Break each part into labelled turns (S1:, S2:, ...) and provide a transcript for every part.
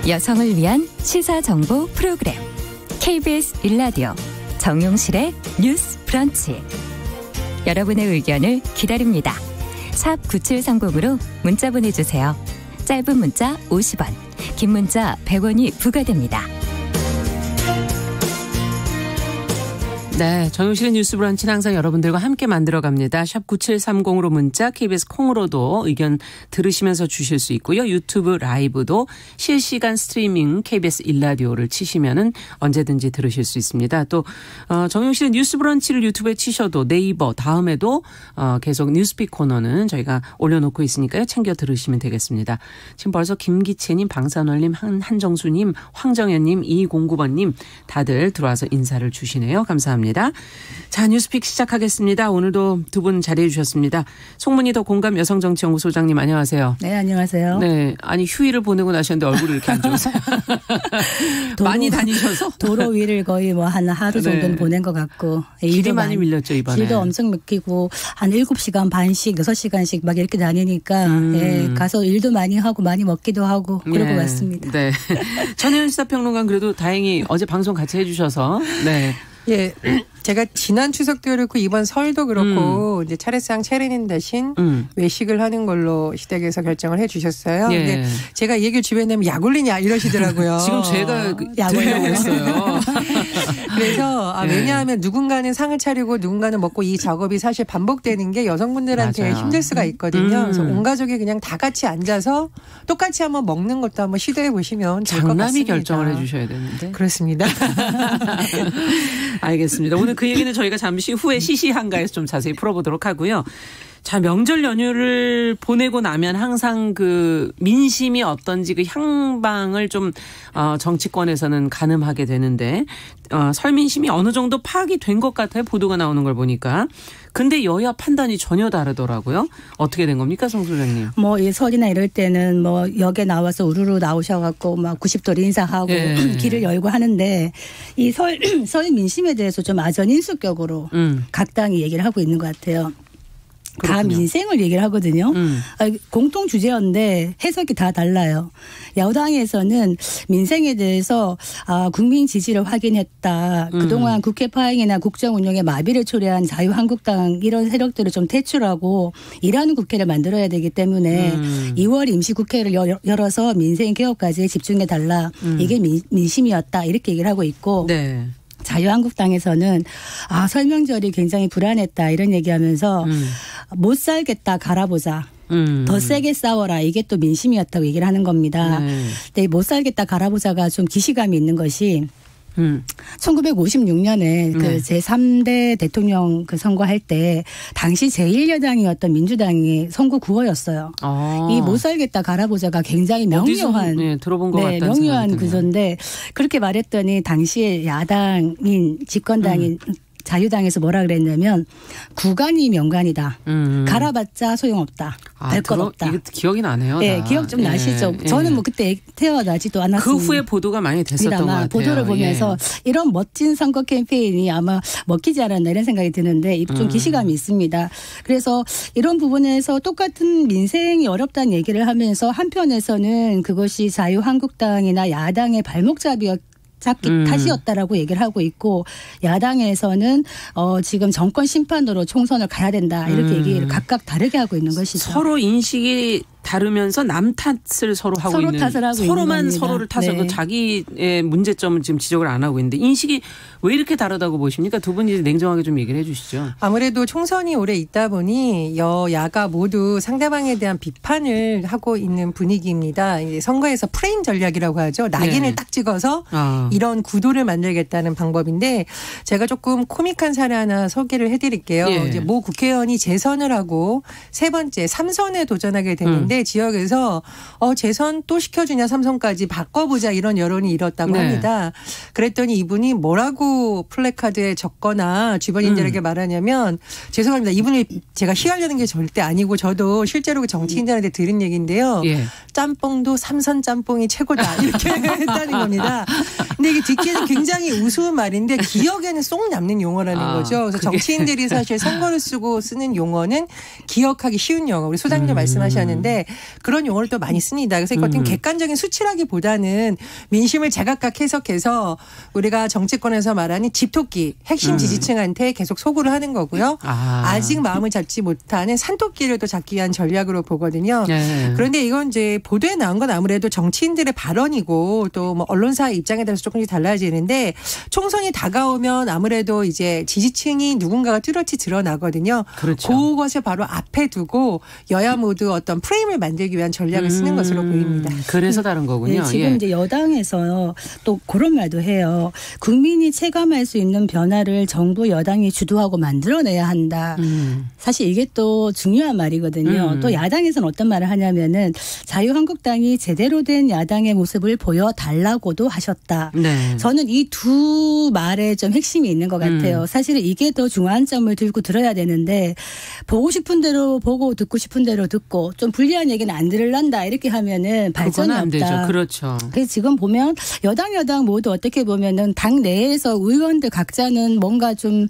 S1: 여성을 위한 시사정보 프로그램 KBS 일라디오 정용실의 뉴스 브런치. 여러분의 의견을 기다립니다. 샵 9730으로 문자 보내주세요. 짧은 문자 50원, 긴 문자 100원이 부과됩니다.
S2: 네, 정용실의 뉴스 브런치는 항상 여러분들과 함께 만들어갑니다. 샵 9730으로 문자, KBS 콩으로도 의견 들으시면서 주실 수 있고요. 유튜브 라이브도 실시간 스트리밍 KBS 일라디오를 치시면은 언제든지 들으실 수 있습니다. 또 정용실의 뉴스 브런치를 유튜브에 치셔도 네이버 다음에도 계속 뉴스픽 코너는 저희가 올려놓고 있으니까요. 챙겨 들으시면 되겠습니다. 지금 벌써 김기채님, 방산월님, 한정수님, 황정현님, 2209번님 다들 들어와서 인사를 주시네요. 감사합니다. 자, 뉴스픽 시작하겠습니다. 오늘도 두 분 자리해 주셨습니다. 송문희 더 공감 여성정치연구 소장님 안녕하세요.
S3: 네, 안녕하세요.
S2: 네, 아니 휴일을 보내고 나셨는데 얼굴이 이렇게 안 좋으세요? 많이 다니셔서?
S3: 도로 위를 거의 뭐 한 하루 정도는
S2: 네.
S3: 보낸 것 같고.
S2: 길이 많이 밀렸죠 이번에.
S3: 길도 엄청 막히고 한 7시간 반씩 6시간씩 막 이렇게 다니니까 예, 가서 일도 많이 하고 많이 먹기도 하고 그러고
S2: 네.
S3: 왔습니다.
S2: 네. 전혜연 시사평론가는 그래도 다행히 어제 방송 같이 해주셔서 네.
S4: 예, 제가 지난 추석도 그렇고 이번 설도 그렇고 이제 차례상 차리는 대신 외식을 하는 걸로 시댁에서 결정을 해주셨어요.
S2: 예.
S4: 근데 제가 이 얘기를 주변에 하면 약 올리냐 이러시더라고요.
S2: 지금 제가 드리려고 했어요.
S4: 그래서
S2: 네.
S4: 왜냐하면 누군가는 상을 차리고 누군가는 먹고 이 작업이 사실 반복되는 게 여성분들한테
S2: 맞아요.
S4: 힘들 수가 있거든요. 그래서 온 가족이 그냥 다 같이 앉아서 똑같이 한번 먹는 것도 한번 시도해 보시면 좋을 것 같습니다.
S2: 장남이 결정을 해 주셔야 되는데.
S4: 그렇습니다.
S2: 알겠습니다. 오늘 그 얘기는 저희가 잠시 후에 시시한가에서 좀 자세히 풀어보도록 하고요. 자, 명절 연휴를 보내고 나면 항상 그 민심이 어떤지 그 향방을 좀 정치권에서는 가늠하게 되는데 설민심이 어느 정도 파악이 된 것 같아요. 보도가 나오는 걸 보니까. 근데 여야 판단이 전혀 다르더라고요. 어떻게 된 겁니까, 송 소장님?
S3: 뭐 이 설이나 이럴 때는 뭐 역에 나와서 우르르 나오셔갖고 막 90도로 인사하고
S2: 예.
S3: 길을 열고 하는데 이 설 민심에 대해서 좀 아전인수격으로 각 당이 얘기를 하고 있는 것 같아요. 다
S2: 그렇군요.
S3: 민생을 얘기를 하거든요. 공통 주제였는데 해석이 다 달라요. 여당에서는 민생에 대해서 국민 지지를 확인했다. 그동안 국회 파행이나 국정 운영에 마비를 초래한 자유한국당 이런 세력들을 좀 퇴출하고 일하는 국회를 만들어야 되기 때문에 2월 임시국회를 열어서 민생 개혁까지 집중해 달라. 이게 민심이었다. 이렇게 얘기를 하고 있고.
S2: 네.
S3: 자유한국당에서는 설명절이 굉장히 불안했다 이런 얘기하면서 못 살겠다 갈아보자. 더 세게 싸워라. 이게 또 민심이었다고 얘기를 하는 겁니다.
S2: 네.
S3: 근데 못 살겠다 갈아보자가 좀 기시감이 있는 것이 1956년에 그 제3대 대통령 그 선거할 때 당시 제1여당이었던 민주당이 선거 구호였어요. 이 못 살겠다 갈아보자가 굉장히 명료한
S2: 네, 들어본 것 같다는
S3: 명료한
S2: 생각이 드네요.
S3: 구조인데 그렇게 말했더니 당시에 야당인 집권당인 자유당에서 뭐라 그랬냐면 구간이 명간이다. 갈아봤자 소용없다. 될 것 없다.
S2: 이게 기억이 나네요.
S3: 네,
S2: 다.
S3: 기억 좀 나시죠?
S2: 예.
S3: 저는 뭐 그때 태어나지도 않았습니다.
S2: 그 후에 보도가 많이 됐었던 것 같아요.
S3: 보도를 보면서 이런 멋진 선거 캠페인이 아마 먹히지 않았나 이런 생각이 드는데 좀 기시감이 있습니다. 그래서 이런 부분에서 똑같은 민생이 어렵다는 얘기를 하면서 한편에서는 그것이 자유한국당이나 야당의 발목잡이였 탓이었다라고 얘기를 하고 있고 야당에서는 지금 정권 심판으로 총선을 가야 된다 이렇게 얘기를 각각 다르게 하고 있는 것이죠.
S2: 서로 인식이 다르면서 남 탓을 서로 하고
S3: 서로
S2: 있는
S3: 탓을 하고
S2: 서로만
S3: 있는 겁니다.
S2: 서로를 탓하고
S3: 네.
S2: 자기의 문제점을 지금 지적을 안 하고 있는데 인식이 왜 이렇게 다르다고 보십니까? 두 분이 냉정하게 좀 얘기를 해 주시죠.
S4: 아무래도 총선이 오래 있다 보니 여야가 모두 상대방에 대한 비판을 하고 있는 분위기입니다. 이제 선거에서 프레임 전략이라고 하죠. 낙인을
S2: 네.
S4: 딱 찍어서 이런 구도를 만들겠다는 방법인데 제가 조금 코믹한 사례 하나 소개를 해드릴게요.
S2: 예.
S4: 이제 모 국회의원이 재선을 하고 세 번째 3선에 도전하게 되는데 지역에서 재선 또 시켜주냐 3선까지 바꿔보자 이런 여론이 일었다고
S2: 네.
S4: 합니다. 그랬더니 이분이 뭐라고 플래카드에 적거나 주변인들에게 말하냐면 죄송합니다. 이분을 제가 희화하려는 게 절대 아니고 저도 실제로 정치인들한테 들은 얘기인데요.
S2: 예.
S4: 짬뽕도 3선 짬뽕이 최고다 이렇게 했다는 겁니다. 근데 이게 듣기에는 굉장히 우스운 말인데 기억에는 쏙 남는 용어라는 거죠. 그래서 정치인들이 사실 선거를 쓰고 쓰는 용어는 기억하기 쉬운 용어. 우리 소장님 말씀하셨는데 있는데 그런 용어를 또 많이 씁니다. 그래서 이것은 객관적인 수치라기보다는 민심을 제각각 해석해서 우리가 정치권에서 말하는 집토끼 핵심 지지층한테 계속 소구를 하는 거고요. 아직 마음을 잡지 못하는 산토끼를 또 잡기 위한 전략으로 보거든요. 네. 그런데 이건 이제 보도에 나온 건 아무래도 정치인들의 발언이고 또 뭐 언론사의 입장에 따라서 조금씩 달라지는데 총선이 다가오면 아무래도 이제 지지층이 누군가가 뚜렷이 드러나거든요.
S2: 그렇죠.
S4: 그것을 바로 앞에 두고 여야 모두 어떤 프레임을 만들기 위한 전략을 쓰는 것으로 보입니다.
S2: 그래서 다른 거군요.
S3: 네, 지금 이제 여당에서 또 그런 말도 해요. 국민이 체감할 수 있는 변화를 정부 여당이 주도하고 만들어내야 한다. 사실 이게 또 중요한 말이거든요. 또 야당에서는 어떤 말을 하냐면은 자유한국당이 제대로 된 야당의 모습을 보여달라고도 하셨다.
S2: 네.
S3: 저는 이 두 말에 좀 핵심이 있는 것 같아요. 사실은 이게 더 중앙점을 들고 들어야 되는데 보고 싶은 대로 보고 듣고 싶은 대로 듣고 좀 불리한 얘기는 안 들을란다 이렇게 하면은 발전이
S2: 안
S3: 없다.
S2: 되죠. 그렇죠.
S3: 그래서 지금 보면 여당 모두 어떻게 보면은 당 내에서 의원들 각자는 뭔가 좀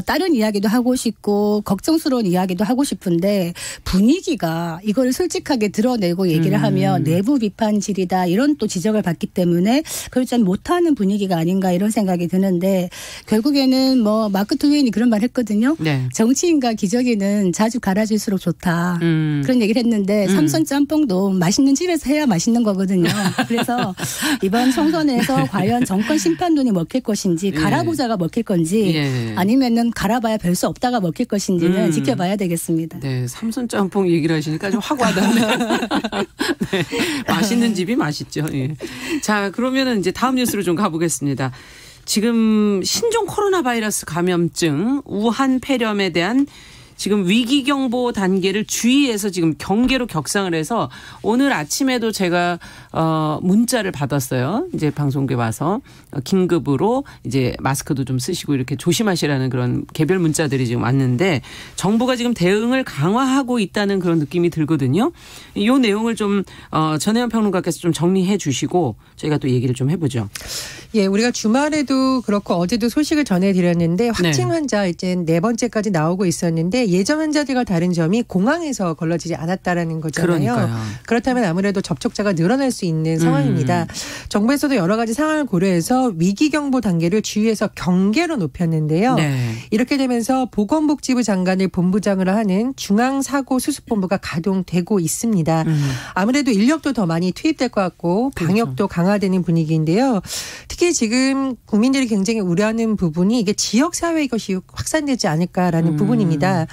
S3: 다른 이야기도 하고 싶고 걱정스러운 이야기도 하고 싶은데 분위기가 이걸 솔직하게 드러내고 얘기를 하면 내부 비판질이다 이런 또 지적을 받기 때문에 그걸 좀 못하는 분위기가 아닌가 이런 생각이 드는데 결국에는 뭐 마크 트웨인이 그런 말 했거든요.
S2: 네.
S3: 정치인과 기저귀는 자주 갈아질수록 좋다. 그런 얘기를 했는데 삼선 짬뽕도 맛있는 집에서 해야 맛있는 거거든요. 그래서 이번 총선에서 과연 정권 심판론이 먹힐 것인지 갈아보자가 먹힐 건지 아니면은 갈아봐야 별 수 없다가 먹힐 것인지는 지켜봐야 되겠습니다.
S2: 네, 삼선 짬뽕 얘기를 하시니까 좀 확 와닿네. 네, 맛있는 집이 맛있죠. 예. 자, 그러면은 이제 다음 뉴스로 좀 가보겠습니다. 지금 신종 코로나 바이러스 감염증 우한 폐렴에 대한 지금 위기경보 단계를 주의해서 지금 경계로 격상을 해서 오늘 아침에도 제가 문자를 받았어요. 이제 방송국에 와서 긴급으로 이제 마스크도 좀 쓰시고 이렇게 조심하시라는 그런 개별 문자들이 지금 왔는데 정부가 지금 대응을 강화하고 있다는 그런 느낌이 들거든요. 이 내용을 좀 전혜연 평론가께서 좀 정리해 주시고 저희가 또 얘기를 좀 해보죠.
S4: 예, 우리가 주말에도 그렇고 어제도 소식을 전해드렸는데 확진 환자 이제 4번째까지 나오고 있었는데 예전 환자들과 다른 점이 공항에서 걸러지지 않았다라는 거잖아요.
S2: 그러니까요.
S4: 그렇다면 아무래도 접촉자가 늘어날 수 있는 상황입니다. 정부에서도 여러 가지 상황을 고려해서 위기경보 단계를 주의해서 경계로 높였는데요.
S2: 네.
S4: 이렇게 되면서 보건복지부 장관을 본부장으로 하는 중앙사고수습본부가 가동되고 있습니다. 아무래도 인력도 더 많이 투입될 것 같고 방역도 강화되는 분위기인데요. 특히 지금 국민들이 굉장히 우려하는 부분이 이게 지역사회 이것이 확산되지 않을까라는 부분입니다.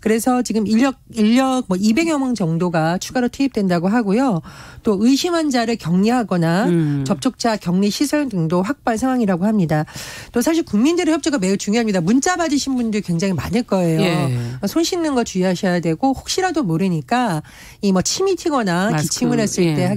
S4: 그래서 지금 인력 뭐 200여 명 정도가 추가로 투입된다고 하고요. 또 의심 환자를 격리하거나 접촉자 격리 시설 등도 확보할 상황이라고 합니다. 또 사실 국민들의 협조가 매우 중요합니다. 문자 받으신 분들 굉장히 많을 거예요.
S2: 예.
S4: 손 씻는 거 주의하셔야 되고 혹시라도 모르니까 이 뭐 침이 튀거나
S2: 마스크.
S4: 기침을 했을 때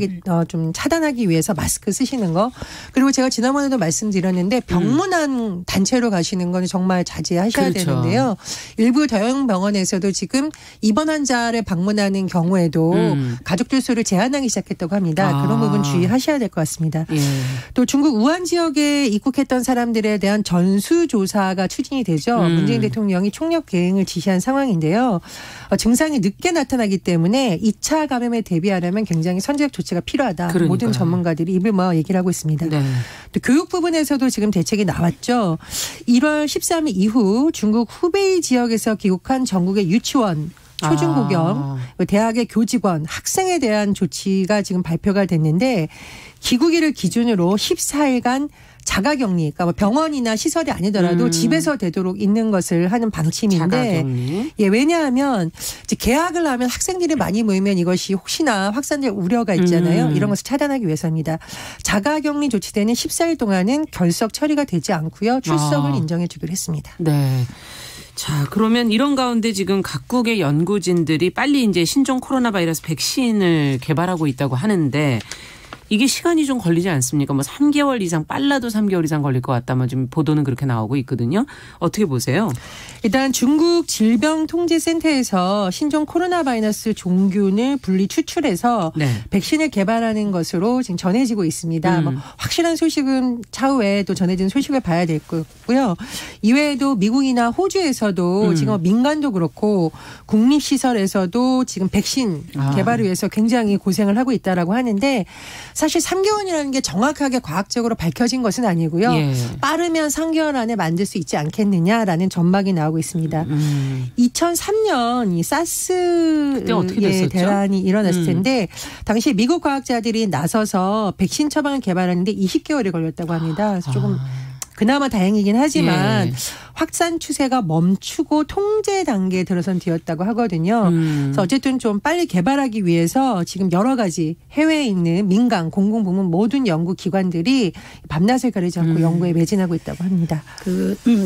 S4: 좀 차단하기 위해서 마스크 쓰시는 거. 그리고 제가 지난번에도 말씀드렸는데 병문안 단체로 가시는 건 정말 자제하셔야
S2: 그렇죠.
S4: 되는데요. 일부 대형 병원에서도 지금 입원 환자를 방문하는 경우에도 가족들 수를 제한하기 시작했다고 합니다. 그런 부분 주의하셔야 될 것 같습니다.
S2: 예.
S4: 또 중국 우한 지역에 입국했던 사람들에 대한 전수조사가 추진이 되죠. 문재인 대통령이 총력 대응을 지시한 상황인데요. 증상이 늦게 나타나기 때문에 2차 감염에 대비하려면 굉장히 선제적 조치가 필요하다.
S2: 그러니까요.
S4: 모든 전문가들이 입을 모아 얘기를 하고 있습니다.
S2: 네.
S4: 또 교육 부분에서도 지금 대책이 나왔죠. 1월 13일 이후 중국 후베이 지역에서 귀국한 전국의 유치원 초중고경, 대학의 교직원, 학생에 대한 조치가 지금 발표가 됐는데 귀국일을 기준으로 14일간 자가격리, 그러니까 뭐 병원이나 시설이 아니더라도 집에서 되도록 있는 것을 하는 방침인데,
S2: 자가격리.
S4: 예, 왜냐하면 이제 개학을 하면 학생들이 많이 모이면 이것이 혹시나 확산될 우려가 있잖아요. 이런 것을 차단하기 위해서입니다. 자가격리 조치되는 14일 동안은 결석 처리가 되지 않고요, 출석을 인정해주기로 했습니다.
S2: 네. 자, 그러면 이런 가운데 지금 각국의 연구진들이 빨리 이제 신종 코로나 바이러스 백신을 개발하고 있다고 하는데 이게 시간이 좀 걸리지 않습니까? 뭐 3개월 이상 빨라도 3개월 이상 걸릴 것 같다면 지금 보도는 그렇게 나오고 있거든요. 어떻게 보세요?
S4: 일단 중국 질병통제센터에서 신종 코로나 바이러스 종균을 분리 추출해서
S2: 네.
S4: 백신을 개발하는 것으로 지금 전해지고 있습니다. 뭐 확실한 소식은 차후에 또 전해지는 소식을 봐야 될 거고요. 이외에도 미국이나 호주에서도 지금 민간도 그렇고 국립시설에서도 지금 백신 개발을 위해서 굉장히 고생을 하고 있다라고 하는데 사실 3개월이라는 게 정확하게 과학적으로 밝혀진 것은 아니고요.
S2: 예.
S4: 빠르면 3개월 안에 만들 수 있지 않겠느냐라는 전망이 나오고 있습니다. 2003년 이 사스의 대란이 일어났을 텐데 당시 미국 과학자들이 나서서 백신 처방을 개발하는데 20개월이 걸렸다고 합니다. 그래서 조금 그나마 다행이긴 하지만 확산 추세가 멈추고 통제 단계에 들어선 뒤였다고 하거든요. 그래서 어쨌든 좀 빨리 개발하기 위해서 지금 여러 가지 해외에 있는 민간, 공공부문 모든 연구기관들이 밤낮을 가리지 않고 연구에 매진하고 있다고 합니다.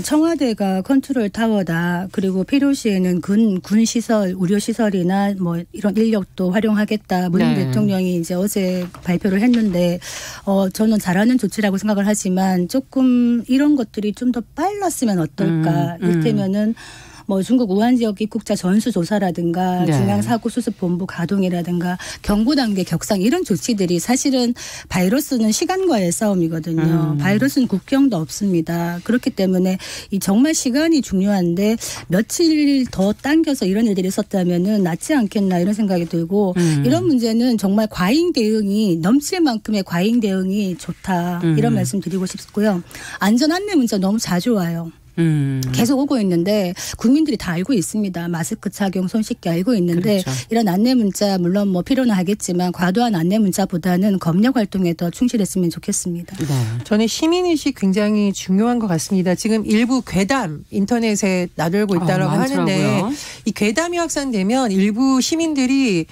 S3: 청와대가 컨트롤 타워다. 그리고 필요시에는 군 시설, 의료 시설이나 뭐 이런 인력도 활용하겠다. 문재인 대통령이 이제 어제 발표를 했는데 저는 잘하는 조치라고 생각을 하지만 조금 이런 것들이 좀 더 빨랐으면 어떨까. 이를테면은 뭐 중국 우한 지역 입국자 전수조사라든가 중앙사고수습본부 가동이라든가 경고 단계 격상 이런 조치들이 사실은 바이러스는 시간과의 싸움이거든요. 바이러스는 국경도 없습니다. 그렇기 때문에 이 정말 시간이 중요한데 며칠 더 당겨서 이런 일들이 있었다면은 낫지 않겠나 이런 생각이 들고 이런 문제는 정말 과잉 대응이 넘칠 만큼의 과잉 대응이 좋다 이런 말씀 드리고 싶고요. 안전 안내 문자 너무 자주 와요. 계속 오고 있는데 국민들이 다 알고 있습니다. 마스크 착용, 손 씻기 알고 있는데 그렇죠. 이런 안내 문자 물론 뭐 필요는 하겠지만 과도한 안내 문자보다는 검역 활동에 더 충실했으면 좋겠습니다.
S2: 네.
S4: 저는 시민의식 굉장히 중요한 것 같습니다. 지금 일부 괴담 인터넷에 나돌고 있다고 하는데 이 괴담이 확산되면 일부 시민들이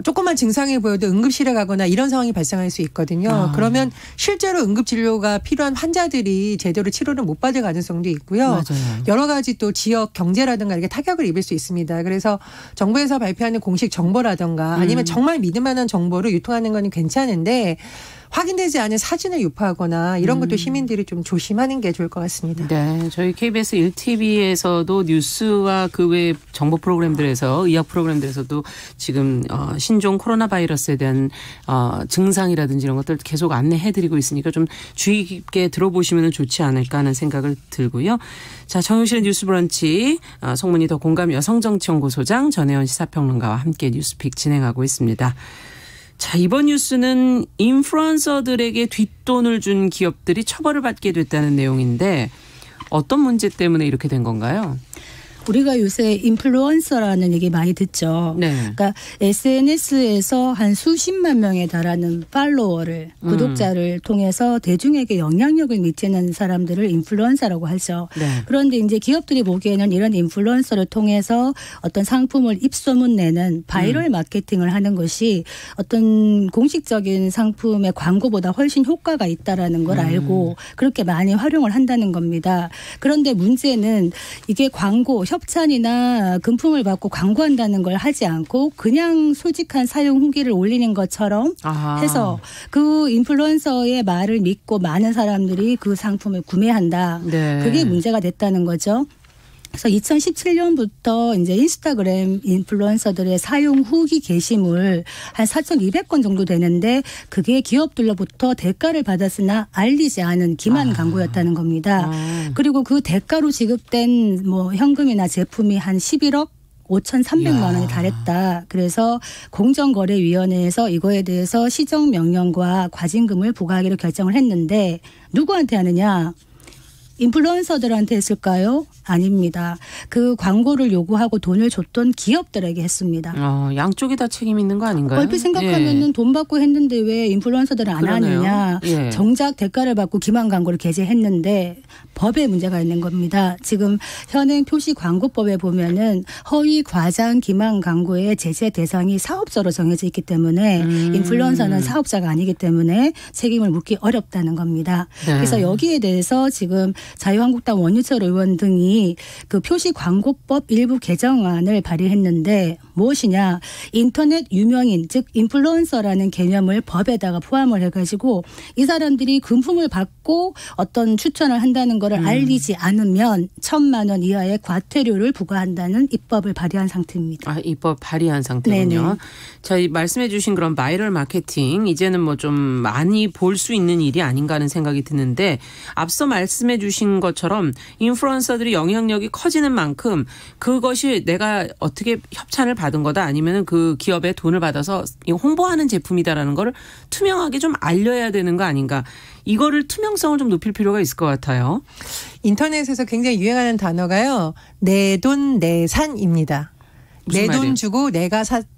S4: 조금만 증상이 보여도 응급실에 가거나 이런 상황이 발생할 수 있거든요. 그러면 실제로 응급진료가 필요한 환자들이 제대로 치료를 못 받을 가능성도 있고요.
S2: 맞아요.
S4: 여러 가지 또 지역 경제라든가 이렇게 타격을 입을 수 있습니다. 그래서 정부에서 발표하는 공식 정보라든가 아니면 정말 믿을 만한 정보를 유통하는 건 괜찮은데 확인되지 않은 사진을 유포하거나 이런 것도 시민들이 좀 조심하는 게 좋을 것 같습니다.
S2: 네, 저희 KBS 1TV에서도 뉴스와 그 외 정보 프로그램들에서 의학 프로그램들에서도 지금 신종 코로나 바이러스에 대한 증상이라든지 이런 것들 계속 안내해드리고 있으니까 좀 주의 깊게 들어보시면 좋지 않을까 하는 생각을 들고요. 자, 정용실의 뉴스브런치 송문희 더 공감 여성정치연구소장 전혜원 시사평론가와 함께 뉴스픽 진행하고 있습니다. 자, 이번 뉴스는 인플루언서들에게 뒷돈을 준 기업들이 처벌을 받게 됐다는 내용인데 어떤 문제 때문에 이렇게 된 건가요?
S3: 우리가 요새 인플루언서라는 얘기 많이 듣죠.
S2: 네.
S3: 그러니까 SNS에서 한 수십만 명에 달하는 팔로워를 구독자를 통해서 대중에게 영향력을 미치는 사람들을 인플루언서라고 하죠.
S2: 네.
S3: 그런데 이제 기업들이 보기에는 이런 인플루언서를 통해서 어떤 상품을 입소문 내는 바이럴 마케팅을 하는 것이 어떤 공식적인 상품의 광고보다 훨씬 효과가 있다라는 걸 알고 그렇게 많이 활용을 한다는 겁니다. 그런데 문제는 이게 광고 협찬이나 금품을 받고 광고한다는 걸 하지 않고 그냥 솔직한 사용 후기를 올리는 것처럼 해서 그 인플루언서의 말을 믿고 많은 사람들이 그 상품을 구매한다.
S2: 네.
S3: 그게 문제가 됐다는 거죠. 그래서 2017년부터 이제 인스타그램 인플루언서들의 사용 후기 게시물 한 4,200건 정도 되는데 그게 기업들로부터 대가를 받았으나 알리지 않은 기만 광고였다는 겁니다. 그리고 그 대가로 지급된 뭐 현금이나 제품이 한 11억 5,300만 원이 달했다. 그래서 공정거래위원회에서 이거에 대해서 시정명령과 과징금을 부과하기로 결정을 했는데 누구한테 하느냐? 인플루언서들한테 했을까요? 아닙니다. 그 광고를 요구하고 돈을 줬던 기업들에게 했습니다.
S2: 양쪽이 다 책임 있는 거 아닌가요?
S3: 얼핏 생각하면은 돈 받고 했는데 왜 인플루언서들은 안
S2: 그러네요.
S3: 하느냐.
S2: 예.
S3: 정작 대가를 받고 기만 광고를 게재했는데 법에 문제가 있는 겁니다. 지금 현행 표시광고법에 보면은 허위 과장 기만 광고의 제재 대상이 사업자로 정해져 있기 때문에 인플루언서는 사업자가 아니기 때문에 책임을 묻기 어렵다는 겁니다.
S2: 네.
S3: 그래서 여기에 대해서 지금 자유한국당 원유철 의원 등이 그 표시광고법 일부 개정안을 발의했는데 무엇이냐. 인터넷 유명인 즉 인플루언서라는 개념을 법에다가 포함을 해가지고 이 사람들이 금품을 받고 어떤 추천을 한다는 거를 알리지 않으면 1,000만 원 이하의 과태료를 부과한다는 입법을 발의한 상태입니다.
S2: 아, 입법 발의한 상태군요.
S3: 네네.
S2: 자, 말씀해 주신 그런 바이럴 마케팅 이제는 뭐 좀 많이 볼 수 있는 일이 아닌가 하는 생각이 드는데 앞서 말씀해 주신 것처럼 인플루언서들이 영향력이 커지는 만큼 그것이 내가 어떻게 협찬을 받은 거다 아니면 그 기업에 돈을 받아서 홍보하는 제품이다라는 걸 투명하게 좀 알려야 되는 거 아닌가. 이거를 투명성을 좀 높일 필요가 있을 것 같아요.
S4: 인터넷에서 굉장히 유행하는 단어가요. 내돈내산입니다. 내 돈 주고 내가 샀다.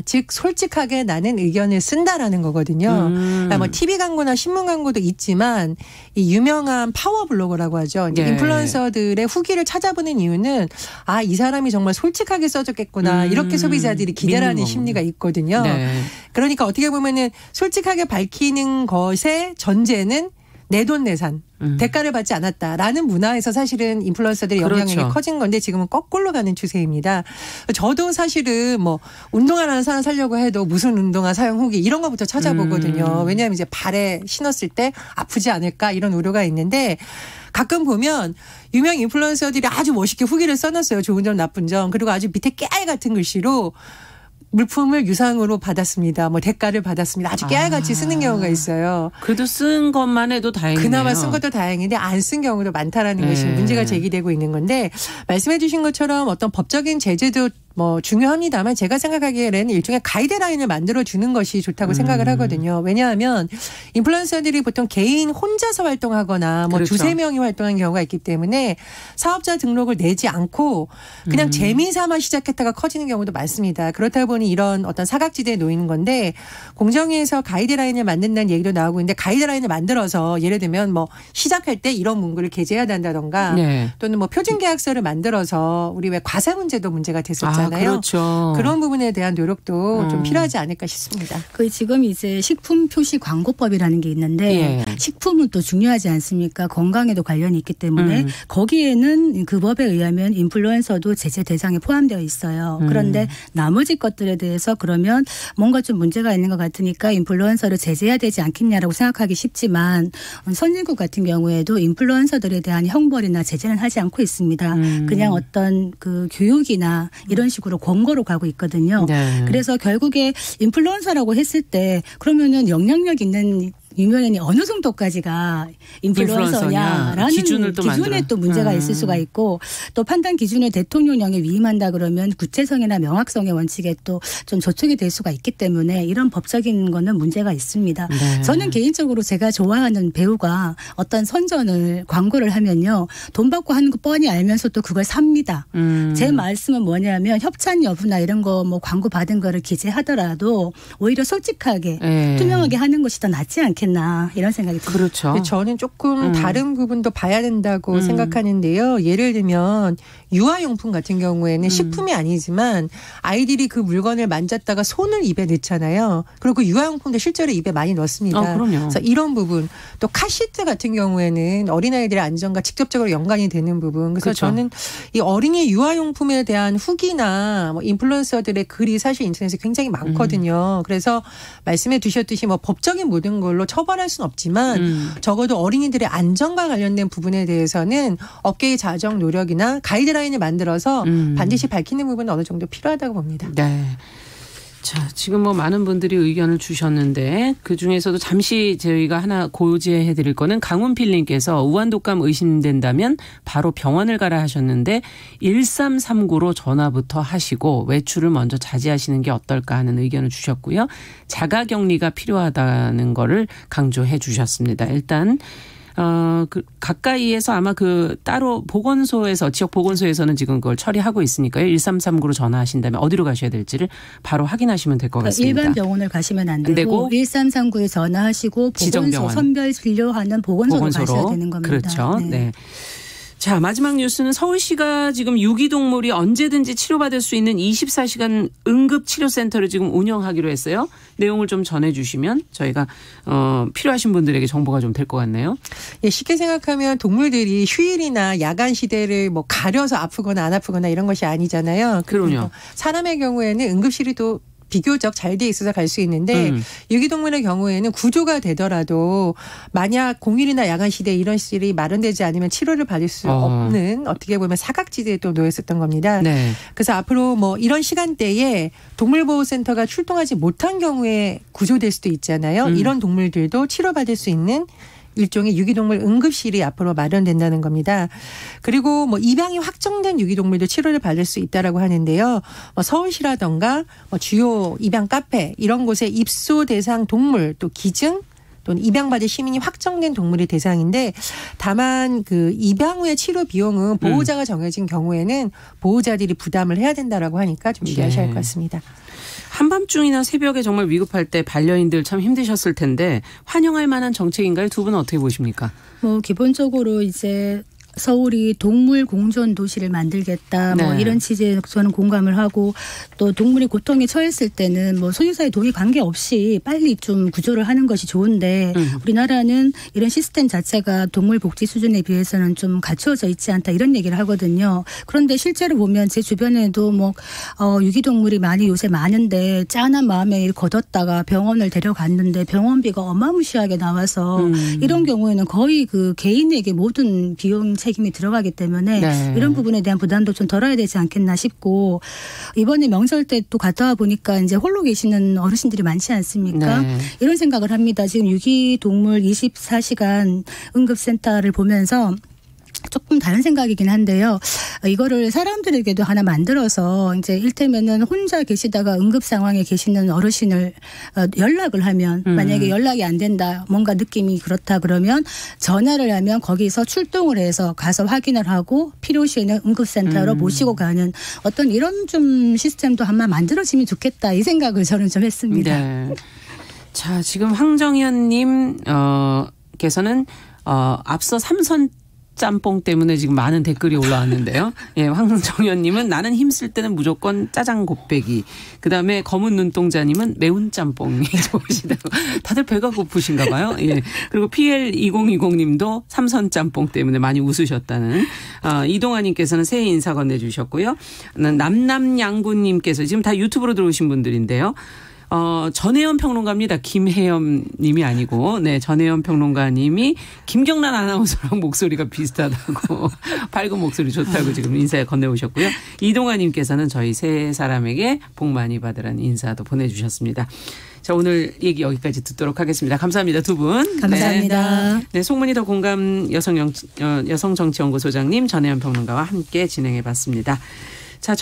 S4: 즉 솔직하게 나는 의견을 쓴다라는 거거든요. 그러니까 뭐 TV 광고나 신문 광고도 있지만 이 유명한 파워 블로거라고 하죠. 이제 인플루언서들의 후기를 찾아보는 이유는 아, 이 사람이 정말 솔직하게 써줬겠구나. 이렇게 소비자들이 기대를 하는 심리가 있거든요. 네. 그러니까 어떻게 보면은 솔직하게 밝히는 것의 전제는 내돈내산. 대가를 받지 않았다라는 문화에서 사실은 인플루언서들의 영향력이 그렇죠. 커진 건데 지금은 거꾸로 가는 추세입니다. 저도 사실은 뭐 운동화라는 사람 사려고 해도 무슨 운동화 사용 후기 이런 거부터 찾아보거든요. 왜냐하면 이제 발에 신었을 때 아프지 않을까 이런 우려가 있는데 가끔 보면 유명 인플루언서들이 아주 멋있게 후기를 써놨어요. 좋은 점 나쁜 점. 그리고 아주 밑에 깨알 같은 글씨로 물품을 유상으로 받았습니다. 뭐 대가를 받았습니다. 아주 깨알같이 쓰는 경우가 있어요.
S2: 그래도 쓴 것만 해도 다행이네요.
S4: 그나마 쓴 것도 다행인데 안 쓴 경우도 많다라는 것이 문제가 제기되고 있는 건데 말씀해 주신 것처럼 어떤 법적인 제재도 뭐 중요합니다만 제가 생각하기에는 일종의 가이드라인을 만들어주는 것이 좋다고 생각을 하거든요. 왜냐하면 인플루언서들이 보통 개인 혼자서 활동하거나 뭐
S2: 그렇죠.
S4: 2-3명이 활동하는 경우가 있기 때문에 사업자 등록을 내지 않고 그냥 재미삼아 시작했다가 커지는 경우도 많습니다. 그렇다 보니 이런 어떤 사각지대에 놓이는 건데 공정위에서 가이드라인을 만든다는 얘기도 나오고 있는데 가이드라인을 만들어서 예를 들면 뭐 시작할 때 이런 문구를 게재해야 된다던가
S2: 네.
S4: 또는 뭐 표준계약서를 만들어서 우리 왜 과세 문제도 문제가 됐었잖아요.
S2: 그렇죠.
S4: 그런 부분에 대한 노력도 좀 필요하지 않을까 싶습니다.
S3: 그 지금 이제 식품 표시 광고법이라는 게 있는데 식품은 또 중요하지 않습니까? 건강에도 관련이 있기 때문에 거기에는 그 법에 의하면 인플루언서도 제재 대상에 포함되어 있어요. 그런데 나머지 것들에 대해서 그러면 뭔가 좀 문제가 있는 것 같으니까 인플루언서를 제재해야 되지 않겠냐라고 생각하기 쉽지만 선진국 같은 경우에도 인플루언서들에 대한 형벌이나 제재는 하지 않고 있습니다. 그냥 어떤 그 교육이나 이런 식으로 권고로 가고 있거든요.
S2: 네.
S3: 그래서 결국에 인플루언서라고 했을 때 그러면은 영향력 있는 유명인이 어느 정도까지가 인플루언서냐라는 기준에 또 문제가 있을 수가 있고 또 판단 기준을 대통령령에 위임한다 그러면 구체성이나 명확성의 원칙에 또 좀 저촉이 될 수가 있기 때문에 이런 법적인 거는 문제가 있습니다.
S2: 네.
S3: 저는 개인적으로 제가 좋아하는 배우가 어떤 선전을 광고를 하면요. 돈 받고 하는 거 뻔히 알면서 또 그걸 삽니다. 제 말씀은 뭐냐면 협찬 여부나 이런 거 뭐 광고 받은 거를 기재하더라도 오히려 솔직하게 투명하게 하는 것이 더 낫지 않겠나 이런 생각이 듭니다.
S2: 그렇죠.
S4: 저는 조금 다른 부분도 봐야 된다고 생각하는데요. 예를 들면 유아용품 같은 경우에는 식품이 아니지만 아이들이 그 물건을 만졌다가 손을 입에 넣잖아요. 그리고 그 유아용품도 실제로 입에 많이 넣습니다.
S2: 그럼요.
S4: 그래서 이런 부분 또 카시트 같은 경우에는 어린아이들의 안전과 직접적으로 연관이 되는 부분. 그래서
S2: 그렇죠.
S4: 저는 이 어린이 유아용품에 대한 후기나 뭐 인플루언서들의 글이 사실 인터넷에 굉장히 많거든요. 그래서 말씀해 주셨듯이 뭐 법적인 모든 걸로 처벌할 수는 없지만 적어도 어린이들의 안전과 관련된 부분에 대해서는 업계의 자정 노력이나 가이드라인을 만들어서 반드시 밝히는 부분은 어느 정도 필요하다고 봅니다.
S2: 네. 자, 지금 뭐 많은 분들이 의견을 주셨는데 그중에서도 잠시 저희가 하나 고지해 드릴 거는 강훈필님께서 우환독감 의심된다면 바로 병원을 가라 하셨는데 1339로 전화부터 하시고 외출을 먼저 자제하시는 게 어떨까 하는 의견을 주셨고요. 자가격리가 필요하다는 거를 강조해 주셨습니다. 일단 가까이에서 아마 따로 보건소에서, 지역 보건소에서는 지금 그걸 처리하고 있으니까요. 1339로 전화하신다면 어디로 가셔야 될지를 바로 확인하시면 될 것 같습니다.
S3: 일반 병원을 가시면 안 되고 1339에 전화하시고 보건소, 선별 진료하는 보건소로 가셔야 되는 겁니다.
S2: 그렇죠. 네. 자, 마지막 뉴스는 서울시가 지금 유기동물이 언제든지 치료받을 수 있는 24시간 응급치료센터를 지금 운영하기로 했어요. 내용을 좀 전해주시면 저희가 필요하신 분들에게 정보가 좀 될 것 같네요.
S4: 예, 쉽게 생각하면 동물들이 휴일이나 야간 시대를 뭐 가려서 아프거나 안 아프거나 이런 것이 아니잖아요.
S2: 그럼요.
S4: 사람의 경우에는 응급실이 또 비교적 잘 돼 있어서 갈 수 있는데 유기동물의 경우에는 구조가 되더라도 만약 공휴일이나 야간 시대에 이런 시설이 마련되지 않으면 치료를 받을 수 없는 어떻게 보면 사각지대에 또 놓였었던 겁니다.
S2: 네.
S4: 그래서 앞으로 뭐 이런 시간대에 동물보호센터가 출동하지 못한 경우에 구조될 수도 있잖아요. 이런 동물들도 치료받을 수 있는 일종의 유기동물 응급실이 앞으로 마련된다는 겁니다. 그리고 뭐 입양이 확정된 유기동물도 치료를 받을 수 있다라고 하는데요. 뭐 서울시라던가 뭐 주요 입양 카페 이런 곳에 입소 대상 동물 또 기증 또는 입양받을 시민이 확정된 동물이 대상인데 다만 그 입양 후의 치료 비용은 보호자가 정해진 경우에는 보호자들이 부담을 해야 된다라고 하니까 좀 유의하셔야 할 것 같습니다.
S2: 한밤중이나 새벽에 정말 위급할 때 반려인들 참 힘드셨을 텐데 환영할 만한 정책인가요? 두 분은 어떻게 보십니까?
S3: 뭐 기본적으로 이제 서울이 동물 공존 도시를 만들겠다 뭐
S2: 네.
S3: 이런 취지에 저는 공감을 하고 또 동물이 고통에 처했을 때는 뭐 소유자의 동의 관계없이 빨리 좀 구조를 하는 것이 좋은데 우리나라는 이런 시스템 자체가 동물 복지 수준에 비해서는 좀 갖추어져 있지 않다 이런 얘기를 하거든요. 그런데 실제로 보면 제 주변에도 뭐 유기동물이 많이 요새 많은데 짠한 마음에 거뒀다가 병원을 데려갔는데 병원비가 어마무시하게 나와서 이런 경우에는 거의 그 개인에게 모든 비용 책임이 들어가기 때문에
S2: 네.
S3: 이런 부분에 대한 부담도 좀 덜어야 되지 않겠나 싶고 이번에 명절 때 또 갔다 와 보니까 이제 홀로 계시는 어르신들이 많지 않습니까?
S2: 네.
S3: 이런 생각을 합니다. 지금 유기동물 24시간 응급센터를 보면서 조금 다른 생각이긴 한데요. 이거를 사람들에게도 하나 만들어서 이제 일테면은 혼자 계시다가 응급 상황에 계시는 어르신을 연락을 하면 만약에 연락이 안 된다 뭔가 느낌이 그렇다 그러면 전화를 하면 거기서 출동을 해서 가서 확인을 하고 필요시에는 응급센터로 모시고 가는 어떤 이런 좀 시스템도 한번 만들어지면 좋겠다 이 생각을 저는 좀 했습니다.
S2: 네. 자, 지금 황정현 께서는 앞서 삼선 짬뽕 때문에 지금 많은 댓글이 올라왔는데요. 예, 황정현님은 나는 힘쓸 때는 무조건 짜장 곱빼기. 그다음에 검은 눈동자님은 매운 짬뽕이 좋으시다고. 다들 배가 고프신가 봐요. 예. 그리고 PL2020님도 삼선 짬뽕 때문에 많이 웃으셨다는. 이동아님께서는 새해 인사 건네주셨고요. 남남양구님께서 지금 다 유튜브로 들어오신 분들인데요. 전혜연 평론가입니다. 김혜연 님이 아니고, 네, 전혜연 평론가님이 김경란 아나운서랑 목소리가 비슷하다고, 밝은 목소리 좋다고 지금 인사에 건네오셨고요. 이동아 님께서는 저희 세 사람에게 복 많이 받으라는 인사도 보내주셨습니다. 자, 오늘 얘기 여기까지 듣도록 하겠습니다. 감사합니다. 두 분.
S3: 감사합니다.
S2: 네, 송문희 더 공감 여성정치연구소장님, 전혜연 평론가와 함께 진행해 봤습니다. 자,